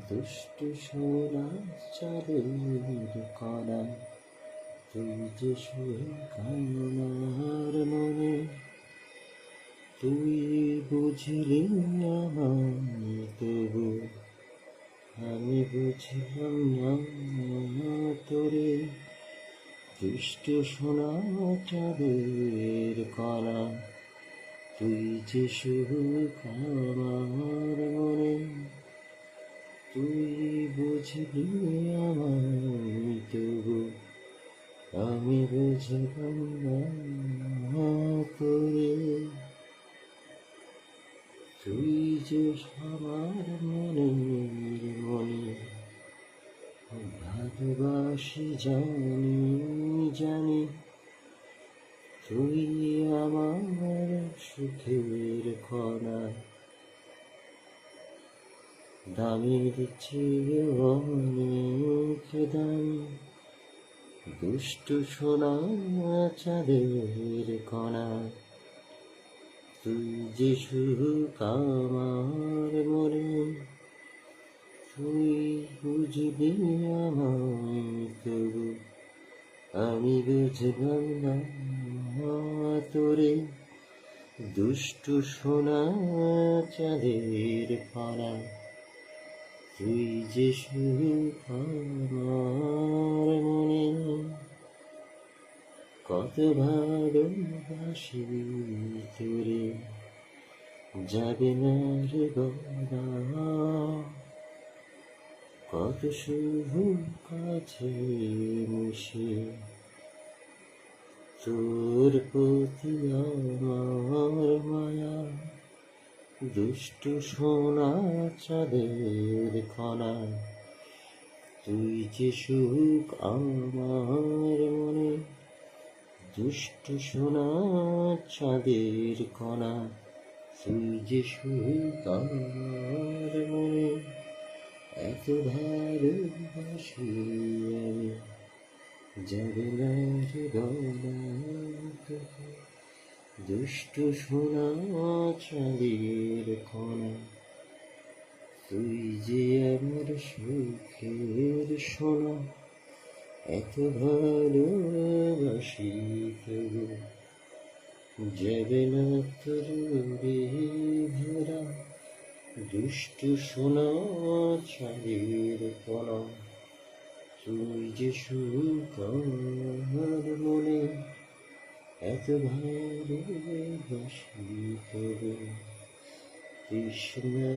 দুষ্ট সোনা চাঁদের কণা, তুই যে আমার মনে, তুই বুঝলি আমায় তবু আমি বুঝলাম না তোরে। দুষ্ট সোনা চাঁদের কণা, তুই যে আমার মনে, তুই বুঝলি আমায় তবু আমি বুঝলাম না তোরে। তুই যে আমার মনের মনে, ভালোবাসি জানি তুই আমার সুখের কণা, দামের চেয়ে অনেক দামি। দুষ্ট সোনা চাঁদের কণা, তুই যে সুখ আমার মনে, তুই বুঝলি আমায় তবু আমি বুঝলাম না তোরে। দুষ্ট সোনা চাঁদের কণা, তুই যে সুখ আমার মনে, কত ভালোবাসি তোরে, যাবে না রে বলা। কত শুভ কাছে মিশে তোর প্রতি আমার মায়া। দুষ্ট সোনা চাঁদের কণা, তুই যে সুখ আমার মনে। দুষ্ট সোনা চাঁদের কণা, তুই যে সুখ আমার মনে, এত ভালোবাসি আমি, যাবে না রে বলা। দুষ্ট সোনা চাঁদের কণা, তুই যে আমার সুখের সোনা, এত ভালোবাসি তবু যাবে না তোর ভরা। দুষ্ট সোনা চাঁদের কণা, তুই যে সুখ আমার মনে, এত ভালোবাসি তবু তৃষ্ণা